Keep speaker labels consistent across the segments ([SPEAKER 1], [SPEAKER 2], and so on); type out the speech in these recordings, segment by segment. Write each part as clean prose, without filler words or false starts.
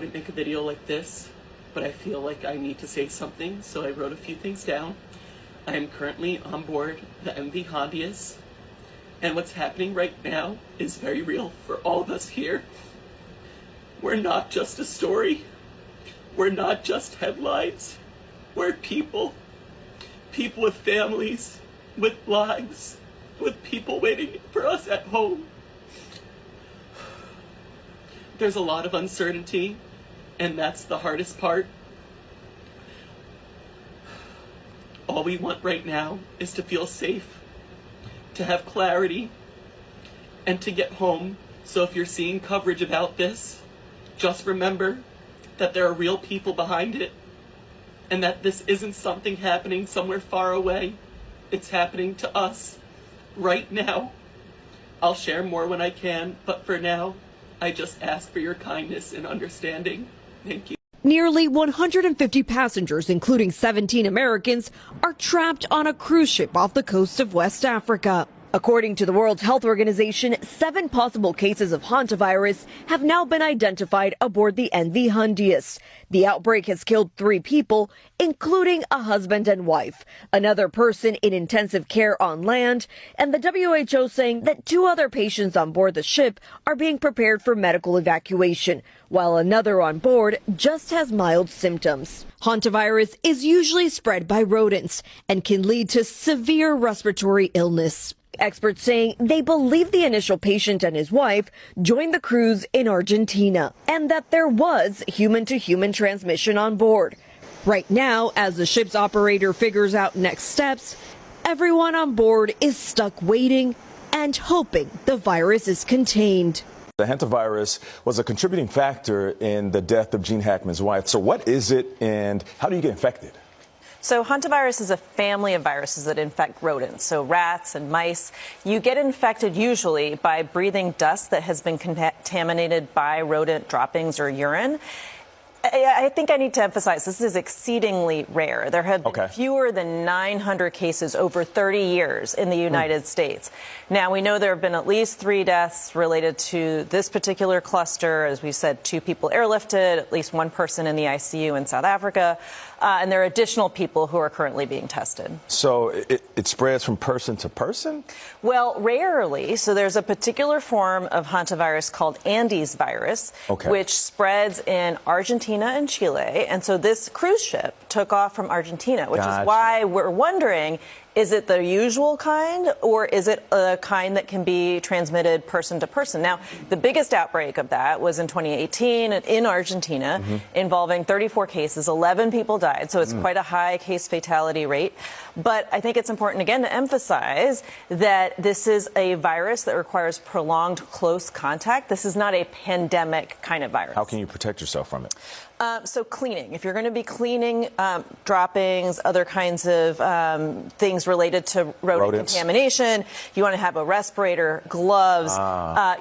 [SPEAKER 1] normally make a video like this, but I feel like I need to say something, so I wrote a few things down. I am currently on board the MV Hantavirus, and what's happening right now is very real for all of us here. We're not just a story. We're not just headlines. We're people. People with families, with lives, with people waiting for us at home. There's a lot of uncertainty, and that's the hardest part. All we want right now is to feel safe, to have clarity, and to get home. So if you're seeing coverage about this, just remember that there are real people behind it, and that this isn't something happening somewhere far away. It's happening to us right now. I'll share more when I can, but for now, I just ask for your kindness and understanding. Thank you.
[SPEAKER 2] Nearly 150 passengers, including 17 Americans, are trapped on a cruise ship off the coast of West Africa. According to the World Health Organization, 7 possible cases of Hantavirus have now been identified aboard the MV Hantavirus. The outbreak has killed 3 people, including a husband and wife, another person in intensive care on land, and the WHO saying that 2 other patients on board the ship are being prepared for medical evacuation, while another on board just has mild symptoms. Hantavirus is usually spread by rodents and can lead to severe respiratory illness. Experts saying they believe the initial patient and his wife joined the cruise in Argentina and that there was human-to-human transmission on board. Right now, as the ship's operator figures out next steps, everyone on board is stuck waiting and hoping the virus is contained.
[SPEAKER 3] The hantavirus was a contributing factor in the death of Gene Hackman's wife. So what is it and how do you get infected?
[SPEAKER 4] So Hantavirus is a family of viruses that infect rodents, so rats and mice. You get infected usually by breathing dust that has been contaminated by rodent droppings or urine. I think I need to emphasize this is exceedingly rare. There have been fewer than 900 cases over 30 years in the United States. Now, we know there have been at least 3 deaths related to this particular cluster. As we said, 2 people airlifted, at least 1 person in the ICU in South Africa. And there are additional people who are currently being tested.
[SPEAKER 3] So it spreads from person to person?
[SPEAKER 4] Well, rarely. So there's a particular form of hantavirus called Andes virus, which spreads in Argentina and Chile. And so this cruise ship took off from Argentina, which is why we're wondering, is it the usual kind or is it a kind that can be transmitted person to person? Now, the biggest outbreak of that was in 2018 in Argentina, involving 34 cases. 11 people died, so it's quite a high case fatality rate. But I think it's important, again, to emphasize that this is a virus that requires prolonged close contact. This is not a pandemic kind of virus.
[SPEAKER 3] How can you protect yourself from it?
[SPEAKER 4] So cleaning. If you're going to be cleaning droppings, other kinds of things related to rodent contamination, you want to have a respirator, gloves.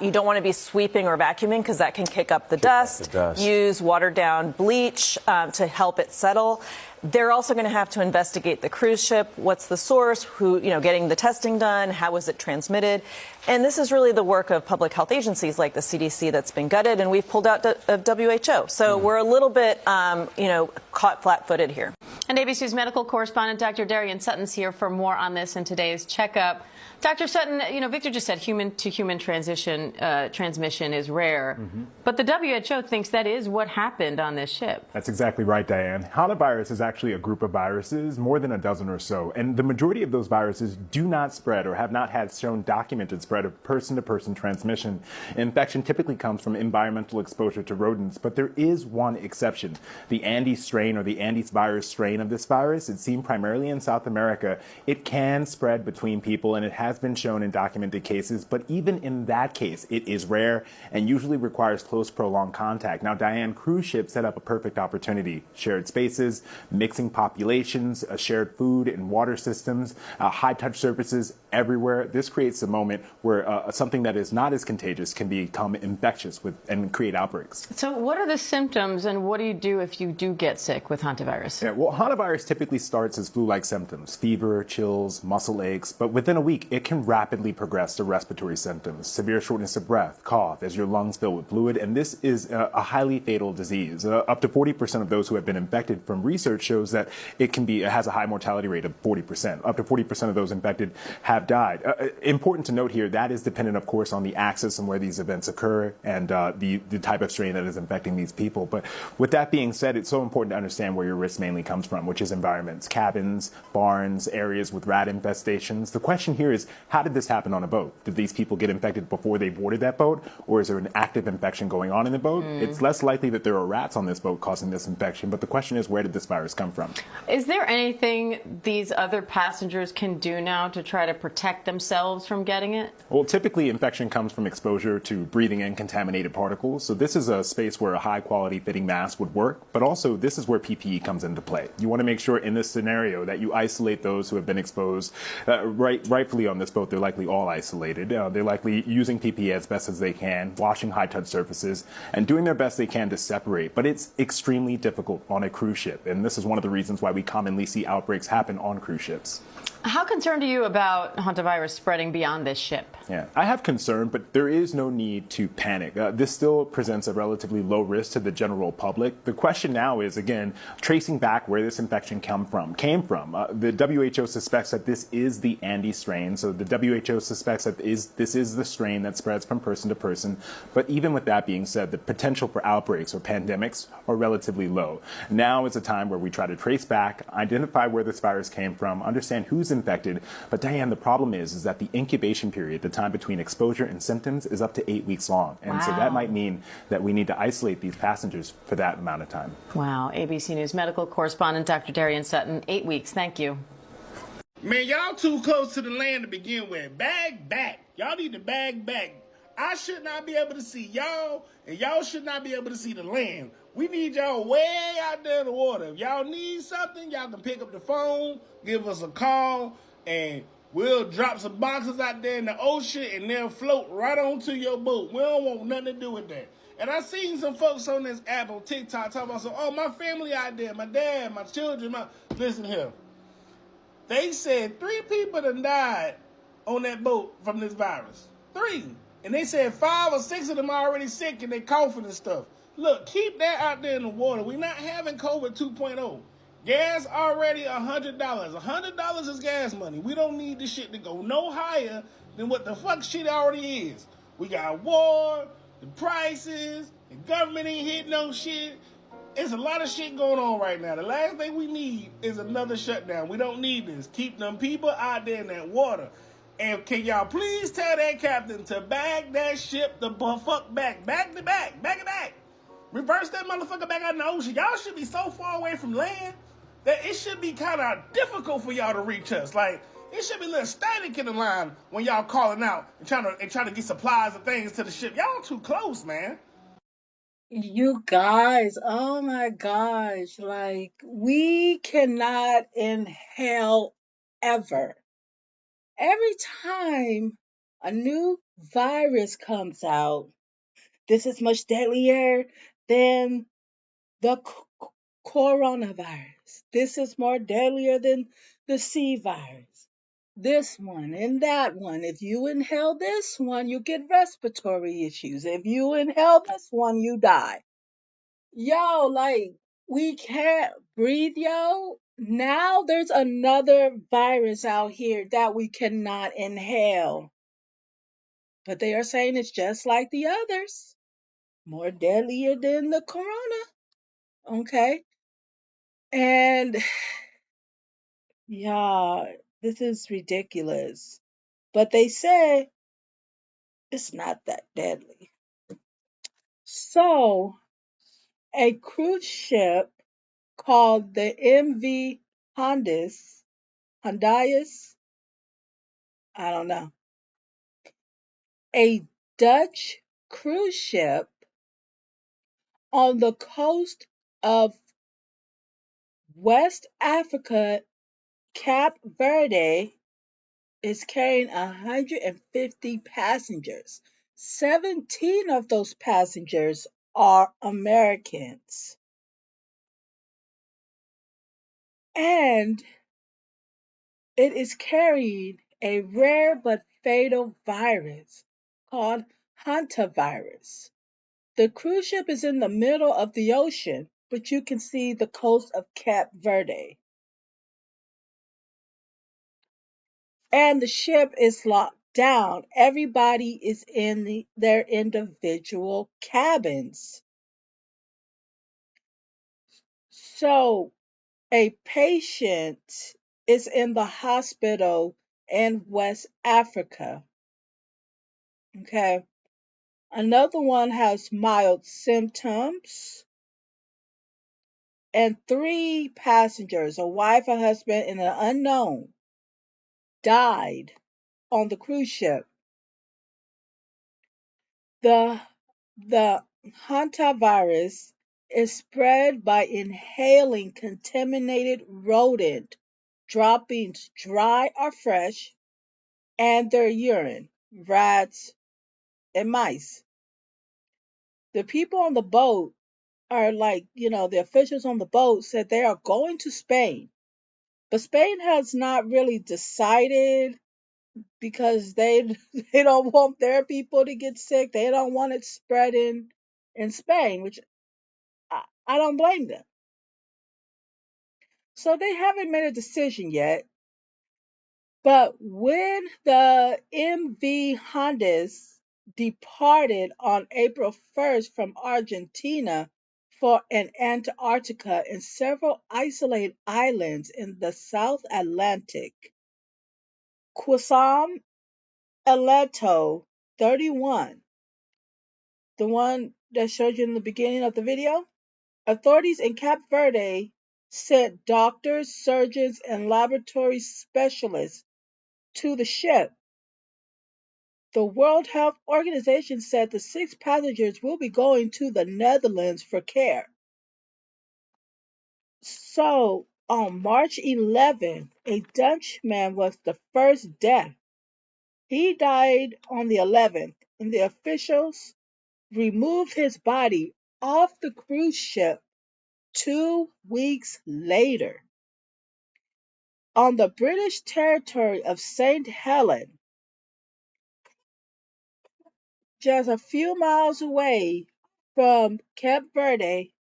[SPEAKER 4] You don't want to be sweeping or vacuuming because that can kick up the dust. Use watered-down bleach to help it settle. They're also going to have to investigate the cruise ship. What's the source? Who, getting the testing done? How was it transmitted? And this is really the work of public health agencies like the CDC that's been gutted, and we've pulled out of WHO. So we're a little bit, caught flat-footed here.
[SPEAKER 5] And ABC's medical correspondent, Dr. Darian Sutton's here for more on this in today's checkup. Dr. Sutton, Victor just said human-to-human transmission is rare, but the WHO thinks that is what happened on this ship.
[SPEAKER 6] That's exactly right, Diane. Hantavirus is actually a group of viruses, more than a dozen or so, and the majority of those viruses do not spread or have not had shown documented spread of person-to-person transmission. Infection typically comes from environmental exposure to rodents, but there is one exception. The Andes strain or the Andes virus strain of this virus, it's seen primarily in South America. It can spread between people, and it has been shown in documented cases, but even in that case, it is rare and usually requires close, prolonged contact. Now, Diane, cruise ships set up a perfect opportunity. Shared spaces, mixing populations, shared food and water systems, high-touch surfaces everywhere. This creates a moment where something that is not as contagious can become infectious and create outbreaks.
[SPEAKER 5] So what are the symptoms and what do you do if you do get sick with hantavirus?
[SPEAKER 6] Yeah, well, Hantavirus typically starts as flu-like symptoms, fever, chills, muscle aches, but within a week, it can rapidly progress to respiratory symptoms, severe shortness of breath, cough as your lungs fill with fluid, and this is a highly fatal disease. Up to 40% of those who have been infected from research shows that it has a high mortality rate of 40%. Up to 40% of those infected have died. Important to note here, that is dependent, of course, on the axis and where these events occur and the type of strain that is infecting these people. But with that being said, it's so important to understand where your risk mainly comes from, which is environments, cabins, barns, areas with rat infestations. The question here is, how did this happen on a boat? Did these people get infected before they boarded that boat, or is there an active infection going on in the boat? It's less likely that there are rats on this boat causing this infection, but the question is, where did this virus come from?
[SPEAKER 5] Is there anything these other passengers can do now to try to protect themselves from getting it?
[SPEAKER 6] Well, typically infection comes from exposure to breathing in contaminated particles. So this is a space where a high quality fitting mask would work, but also this is where PPE comes into play. You want to make sure in this scenario that you isolate those who have been exposed. Rightfully on this boat, they're likely all isolated. They're likely using PPE as best as they can, washing high-touch surfaces, and doing their best they can to separate. But it's extremely difficult on a cruise ship, and this is one of the reasons why we commonly see outbreaks happen on cruise ships.
[SPEAKER 5] How concerned are you about hantavirus spreading beyond this ship?
[SPEAKER 6] Yeah, I have concern, but there is no need to panic. This still presents a relatively low risk to the general public. The question now is, again, tracing back where this infection came from. The WHO suspects that this is the Andes strain, so the WHO suspects that this is the strain that spreads from person to person. But even with that being said, the potential for outbreaks or pandemics are relatively low. Now is a time where we try to trace back, identify where this virus came from, understand who's infected. But Diane, the problem is that the incubation period, the time between exposure and symptoms, is up to 8 weeks long. And so that might mean that we need to isolate these passengers for that amount of time.
[SPEAKER 5] Wow. ABC News medical correspondent Dr. Darian Sutton, 8 weeks. Thank you.
[SPEAKER 7] Man, y'all too close to the land to begin with. Bag back. Y'all need to bag back. I should not be able to see y'all, and y'all should not be able to see the land. We need y'all way out there in the water. If y'all need something, y'all can pick up the phone, give us a call, and we'll drop some boxes out there in the ocean, and they'll float right onto your boat. We don't want nothing to do with that. And I seen some folks on this app on TikTok talking about, oh, my family out there, my dad, my children, Listen here. They said 3 people done died on that boat from this virus. 3. And they said 5 or 6 of them are already sick and they coughing and stuff. Look, keep that out there in the water. We're not having COVID 2.0. Gas already $100. $100 is gas money. We don't need this shit to go no higher than what the fuck shit already is. We got war, the prices, the government ain't hitting no shit. It's a lot of shit going on right now. The last thing we need is another shutdown. We don't need this. Keep them people out there in that water. And can y'all please tell that captain to bag that ship the fuck back. Back to back. Back it back. Reverse that motherfucker back out in the ocean. Y'all should be so far away from land that it should be kind of difficult for y'all to reach us. Like, it should be a little static in the line when y'all calling out and trying to get supplies and things to the ship. Y'all too close, man.
[SPEAKER 8] You guys, oh my gosh, like we cannot inhale ever. Every time a new virus comes out, this is much deadlier than the coronavirus. This is more deadlier than the C virus. This one and that one. If you inhale this one, you get respiratory issues. If you inhale this one, you die. Yo, like, we can't breathe, yo. Now there's another virus out here that we cannot inhale. But they are saying it's just like the others, more deadlier than the corona. Okay. And yeah, this is ridiculous. But they say it's not that deadly. So, a cruise ship called the MV Hondias, I don't know, a Dutch cruise ship on the coast of West Africa, Cape Verde, is carrying 150 passengers. 17 of those passengers are Americans. And it is carrying a rare but fatal virus called Hantavirus. The cruise ship is in the middle of the ocean, but you can see the coast of Cape Verde. And the ship is locked down. Everybody is in their individual cabins. So a patient is in the hospital in West Africa. Okay. Another one has mild symptoms. And 3 passengers, a wife, a husband, and an unknown, died on the cruise ship. The hantavirus is spread by inhaling contaminated rodent droppings, dry or fresh, and their urine, rats, and mice. The people on the boat are the officials on the boat said they are going to Spain. But Spain has not really decided because they they don't want their people to get sick. They don't want it spreading in Spain, which I don't blame them. So they haven't made a decision yet. But when the MV Hondas departed on April 1st from Argentina for an Antarctica and several isolated islands in the South Atlantic, Quasam Aleto 31, the one that showed you in the beginning of the video, authorities in Cape Verde sent doctors, surgeons, and laboratory specialists to the ship. The World Health Organization said the 6 passengers will be going to the Netherlands for care. So, on March 11th, a Dutchman was the first death. He died on the 11th, and the officials removed his body off the cruise ship 2 weeks later. On the British territory of St. Helena, just a few miles away from Cape Verde,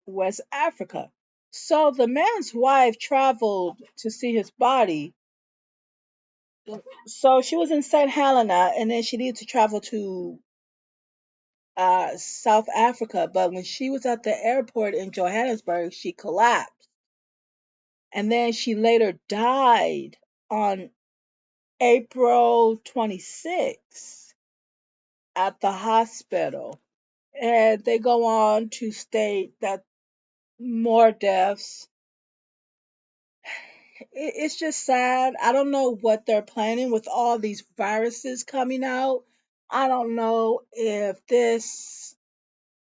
[SPEAKER 8] West Africa. So the man's wife traveled to see his body. So she was in St. Helena and then she needed to travel to South Africa. But when she was at the airport in Johannesburg, she collapsed. And then she later died on April 26th at the hospital. And they go on to state that more deaths. It's just sad. I don't know what they're planning with all these viruses coming out. I don't know if this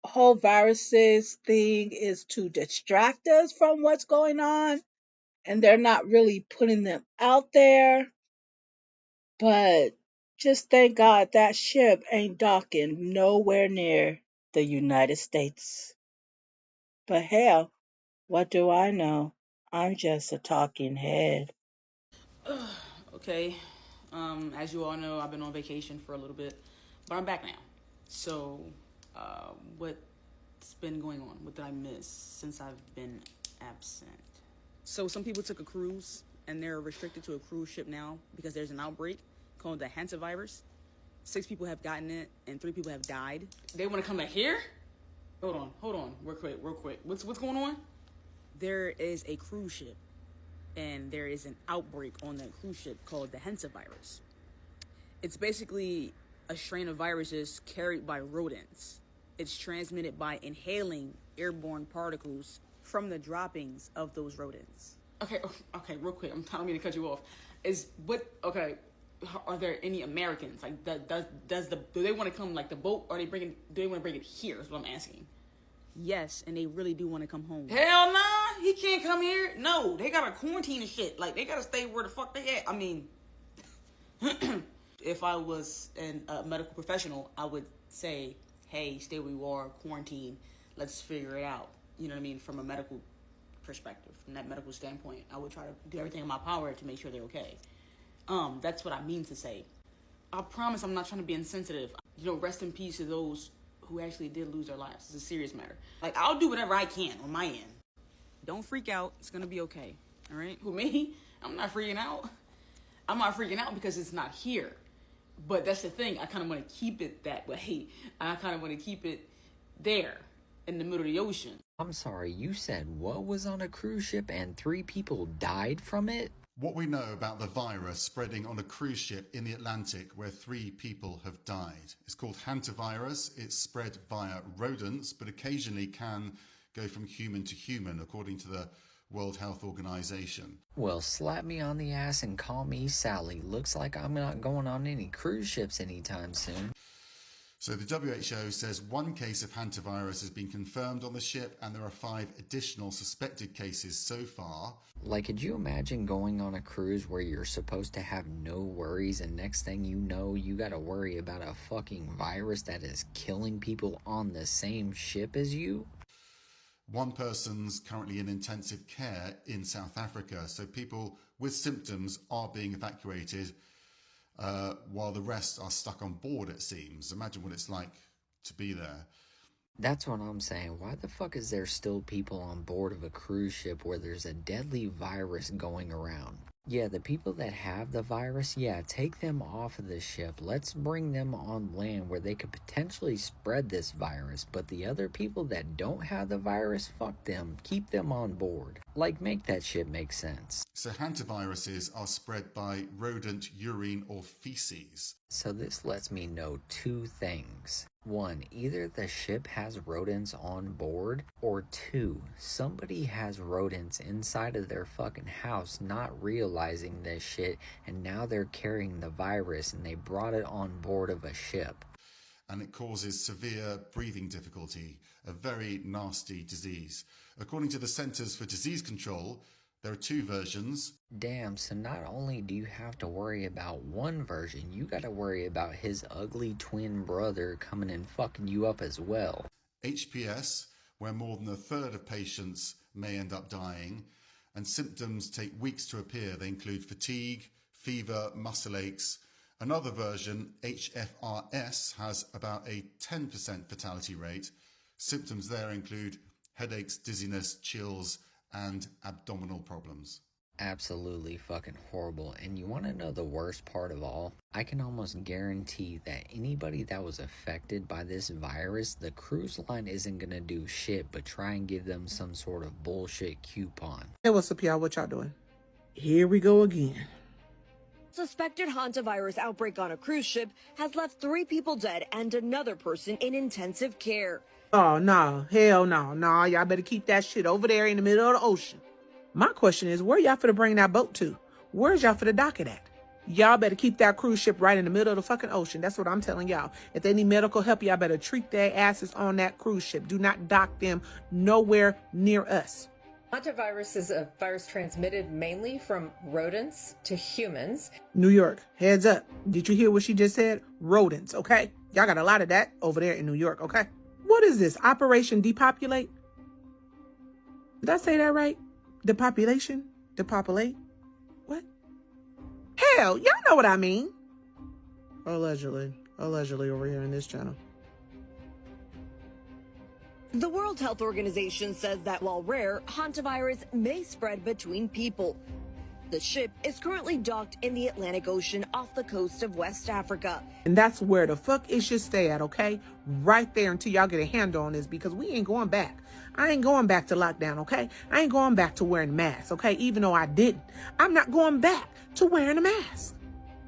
[SPEAKER 8] whole viruses thing is to distract us from what's going on and they're not really putting them out there. But just thank God that ship ain't docking nowhere near the United States. But hell, what do I know? I'm just a talking head.
[SPEAKER 9] Okay, as you all know, I've been on vacation for a little bit, but I'm back now. So, what's been going on? What did I miss since I've been absent? So, some people took a cruise, and they're restricted to a cruise ship now because there's an outbreak called the Hantavirus. 6 people have gotten it, and 3 people have died. They want to come back here? Hold on, real quick. What's going on? There is a cruise ship, and there is an outbreak on that cruise ship called the Hantavirus. It's basically a strain of viruses carried by rodents. It's transmitted by inhaling airborne particles from the droppings of those rodents. Okay, real quick. I'm telling me to cut you off. Are there any Americans? Like, do they want to come, like, the boat, or do they want to bring it here, is what I'm asking. Yes, and they really do want to come home. Hell nah, he can't come here. No, they gotta quarantine and shit. Like, they gotta stay where the fuck they at. I mean, if I was a medical professional, I would say, hey, stay where you are, quarantine. Let's figure it out. You know what I mean? From a medical perspective, from that medical standpoint. I would try to do everything in my power to make sure they're okay. That's what I mean to say. I promise I'm not trying to be insensitive. You know, rest in peace to those who actually did lose their lives. It's a serious matter. Like, I'll do whatever I can on my end. Don't freak out. It's going to be okay. All right? Who, me? I'm not freaking out. I'm not freaking out because it's not here. But that's the thing. I kind of want to keep it that way. I kind of want to keep it there in the middle of the ocean.
[SPEAKER 10] I'm sorry, you said what was on a cruise ship and 3 people died from it?
[SPEAKER 11] What we know about the virus spreading on a cruise ship in the Atlantic where 3 people have died. It's called Hantavirus. It's spread via rodents, but occasionally can go from human to human, according to the World Health Organization.
[SPEAKER 10] Well, slap me on the ass and call me Sally. Looks like I'm not going on any cruise ships anytime soon.
[SPEAKER 11] So the WHO says 1 case of hantavirus has been confirmed on the ship and there are 5 additional suspected cases so far.
[SPEAKER 10] Like, could you imagine going on a cruise where you're supposed to have no worries and next thing you know, you gotta worry about a fucking virus that is killing people on the same ship as you?
[SPEAKER 11] 1 person's currently in intensive care in South Africa, so people with symptoms are being evacuated while the rest are stuck on board, it seems. Imagine what it's like to be there.
[SPEAKER 10] That's what I'm saying. Why the fuck is there still people on board of a cruise ship where there's a deadly virus going around? Yeah, the people that have the virus, yeah, take them off of the ship. Let's bring them on land where they could potentially spread this virus. But the other people that don't have the virus, fuck them. Keep them on board. Like, make that shit make sense.
[SPEAKER 11] So hantaviruses are spread by rodent urine or feces.
[SPEAKER 10] So this lets me know 2 things. 1, either the ship has rodents on board, or 2, somebody has rodents inside of their fucking house not realizing this shit, and now they're carrying the virus and they brought it on board of a ship.
[SPEAKER 11] And it causes severe breathing difficulty, a very nasty disease. According to the Centers for Disease Control, there are 2 versions.
[SPEAKER 10] Damn, so not only do you have to worry about one version, you gotta worry about his ugly twin brother coming and fucking you up as well.
[SPEAKER 11] HPS, where more than 1/3 of patients may end up dying, and symptoms take weeks to appear. They include fatigue, fever, muscle aches. Another version, HFRS, has about a 10% fatality rate. Symptoms there include headaches, dizziness, chills, and abdominal problems.
[SPEAKER 10] Absolutely fucking horrible. And you want to know the worst part of all? I can almost guarantee that anybody that was affected by this virus, the cruise line isn't gonna do shit but try and give them some sort of bullshit coupon.
[SPEAKER 12] Hey, what's up, y'all? What y'all doing? Here we go again.
[SPEAKER 2] Suspected hantavirus outbreak on a cruise ship has left 3 people dead and another person in intensive care.
[SPEAKER 12] Oh, no. Hell no. No, y'all better keep that shit over there in the middle of the ocean. My question is, where y'all finna bring that boat to? Where's y'all finna dock it at? Y'all better keep that cruise ship right in the middle of the fucking ocean. That's what I'm telling y'all. If they need medical help, y'all better treat their asses on that cruise ship. Do not dock them nowhere near us.
[SPEAKER 13] Hantavirus is a virus transmitted mainly from rodents to humans.
[SPEAKER 12] New York, heads up. Did you hear what she just said? Rodents, okay? Y'all got a lot of that over there in New York, okay? What is this? Operation Depopulate? Did I say that right? Depopulation? Depopulate? What? Hell, y'all know what I mean. Allegedly. Allegedly over here in this channel.
[SPEAKER 2] The World Health Organization says that while rare, hantavirus may spread between people. The ship is currently docked in the Atlantic Ocean off the coast of West Africa.
[SPEAKER 12] And that's where the fuck it should stay at, okay? Right there until y'all get a handle on this, because we ain't going back. I ain't going back to lockdown, okay? I ain't going back to wearing masks, okay? Even though I didn't. I'm not going back to wearing a mask.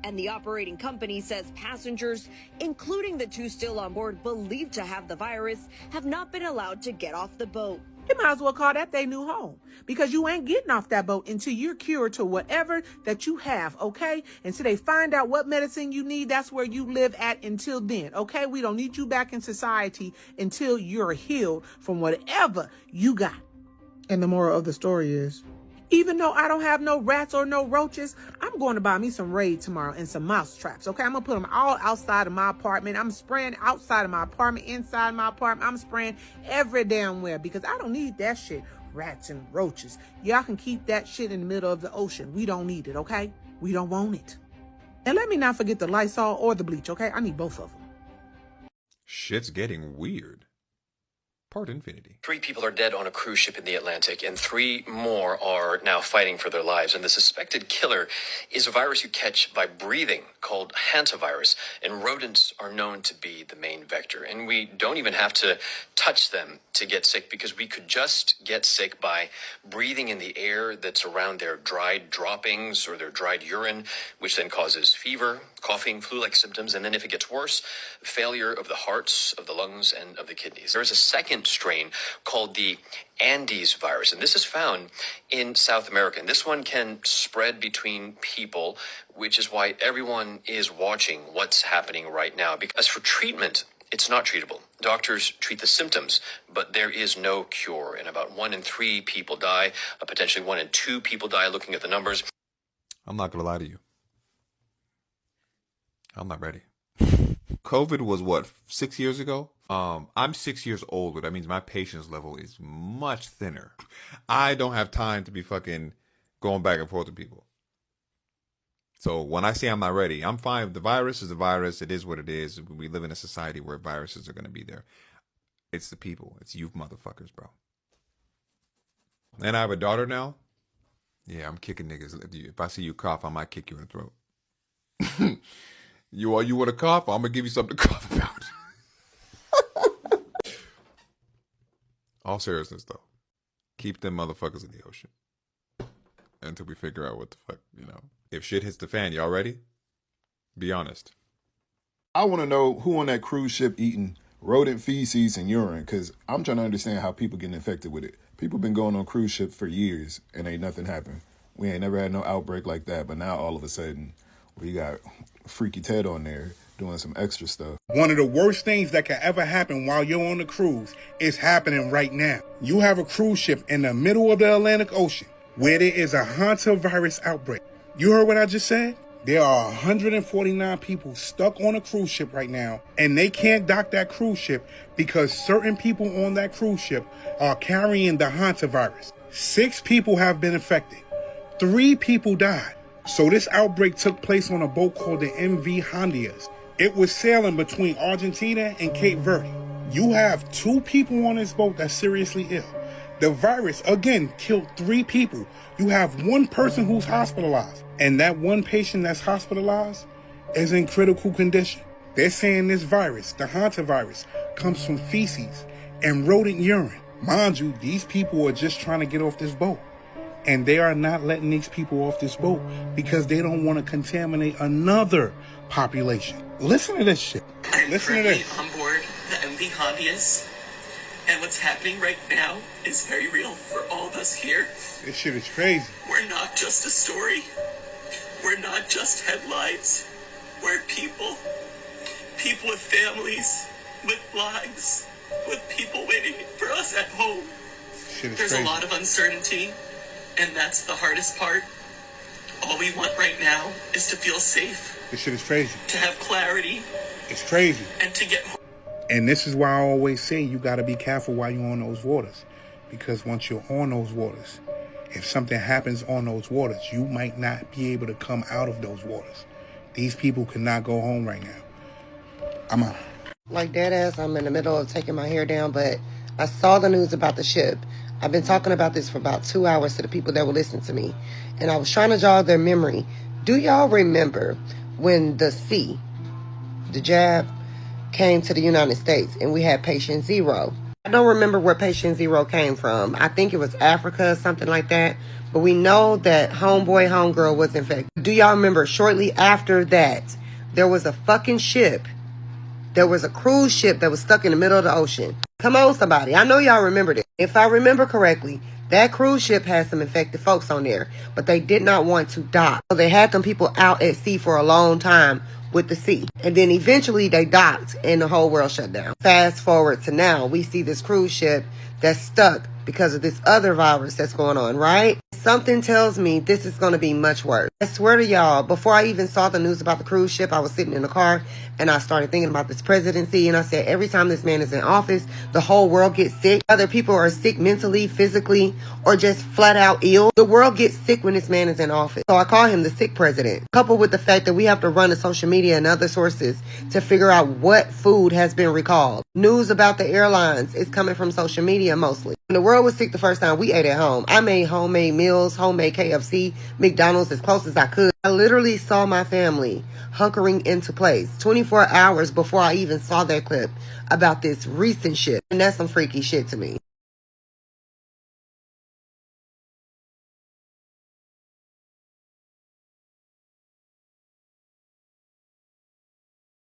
[SPEAKER 2] And the operating company says passengers, including the 2 still on board believed to have the virus, have not been allowed to get off the boat.
[SPEAKER 12] You might as well call that their new home, because you ain't getting off that boat until you're cured to whatever that you have, okay? Until they find out what medicine you need, that's where you live at until then, okay? We don't need you back in society until you're healed from whatever you got. And the moral of the story is, even though I don't have no rats or no roaches, I'm going to buy me some Raid tomorrow and some mouse traps, okay? I'm going to put them all outside of my apartment. I'm spraying outside of my apartment, inside my apartment. I'm spraying every damn where, because I don't need that shit rats and roaches. Y'all can keep that shit in the middle of the ocean. We don't need it, okay? We don't want it. And let me not forget the Lysol or the bleach, okay? I need both of them.
[SPEAKER 14] Shit's getting weird. Part infinity.
[SPEAKER 15] 3 people are dead on a cruise ship in the Atlantic, and 3 more are now fighting for their lives. And the suspected killer is a virus you catch by breathing called Hantavirus, and rodents are known to be the main vector. And we don't even have to touch them to get sick, because we could just get sick by breathing in the air that's around their dried droppings or their dried urine, which then causes fever, coughing, flu-like symptoms, and then if it gets worse, failure of the hearts, of the lungs, and of the kidneys. There is a second strain called the Andes virus, and this is found in South America. And this one can spread between people, which is why everyone is watching what's happening right now. Because for treatment, it's not treatable. Doctors treat the symptoms, but there is no cure. And about 1 in 3 people die, potentially 1 in 2 people die, looking at the numbers.
[SPEAKER 14] I'm not going to lie to you. I'm not ready. COVID was what, 6 years ago? I'm 6 years older. That means my patience level is much thinner. I don't have time to be fucking going back and forth with people. So when I say I'm not ready, I'm fine. The virus is the virus. It is what it is. We live in a society where viruses are going to be there. It's the people. It's you motherfuckers, bro. And I have a daughter now. Yeah, I'm kicking niggas. If I see you cough, I might kick you in the throat. You want to cough? I'm going to give you something to cough about. All seriousness, though. Keep them motherfuckers in the ocean. Until we figure out what the fuck, If shit hits the fan, y'all ready? Be honest.
[SPEAKER 16] I want to know who on that cruise ship eating rodent feces and urine, because I'm trying to understand how people get infected with it. People been going on cruise ships for years and ain't nothing happened. We ain't never had no outbreak like that, but now all of a sudden we got Freaky Ted on there doing some extra stuff.
[SPEAKER 7] One of the worst things that can ever happen while you're on the cruise is happening right now. You have a cruise ship in the middle of the Atlantic Ocean where there is a hantavirus outbreak. You heard what I just said? There are 149 people stuck on a cruise ship right now, and they can't dock that cruise ship because certain people on that cruise ship are carrying the hantavirus. 6 people have been infected. 3 people died. So this outbreak took place on a boat called the MV Hantavirus. It was sailing between Argentina and Cape Verde. You have 2 people on this boat that's seriously ill. The virus, again, killed 3 people. You have 1 person who's hospitalized. And that 1 patient that's hospitalized is in critical condition. They're saying this virus, the hantavirus, comes from feces and rodent urine. Mind you, these people are just trying to get off this boat. And they are not letting these people off this boat because they don't want to contaminate another population. Listen to this shit. Listen to this.
[SPEAKER 1] On board the MV Hantavirus. And what's happening right now is very real for all of us here.
[SPEAKER 7] This shit is crazy.
[SPEAKER 1] We're not just a story. We're not just headlines. We're people. People with families, with lives, with people waiting for us at home.
[SPEAKER 7] Shit is
[SPEAKER 1] There's
[SPEAKER 7] crazy.
[SPEAKER 1] a lot of uncertainty, and that's the hardest part. All we want right now is to feel safe.
[SPEAKER 7] This shit is crazy.
[SPEAKER 1] To have clarity.
[SPEAKER 7] It's crazy.
[SPEAKER 1] And to get home.
[SPEAKER 7] And this is why I always say you got to be careful while you're on those waters. Because once you're on those waters, if something happens on those waters, you might not be able to come out of those waters. These people cannot go home right now. I'm out.
[SPEAKER 17] Like dead ass, I'm in the middle of taking my hair down, but I saw the news about the ship. I've been talking about this for about 2 hours to the people that were listening to me. And I was trying to jog their memory. Do y'all remember when the jab, came to the United States and we had patient 0? I don't remember where patient 0 came from. I think it was Africa or something like that. But we know that homegirl was infected. Do y'all remember shortly after that, there was a fucking ship. There was a cruise ship that was stuck in the middle of the ocean. Come on, somebody. I know y'all remember this. If I remember correctly, that cruise ship had some infected folks on there, but they did not want to dock. So they had them people out at sea for a long time with the sea. And then eventually they docked and the whole world shut down. Fast forward to now, we see this cruise ship that's stuck because of this other virus that's going on, right? Something tells me this is going to be much worse. I swear to y'all, before I even saw the news about the cruise ship, I was sitting in the car and I started thinking about this presidency. And I said, every time this man is in office, the whole world gets sick. Other people are sick mentally, physically, or just flat out ill. The world gets sick when this man is in office. So I call him the sick president. Coupled with the fact that we have to run to social media and other sources to figure out what food has been recalled. News about the airlines is coming from social media mostly. When the world was sick the first time, we ate at home. I made homemade meals, homemade KFC, McDonald's as close as I could. I literally saw my family hunkering into place 24 hours before I even saw that clip about this recent shit. And that's some freaky shit to me.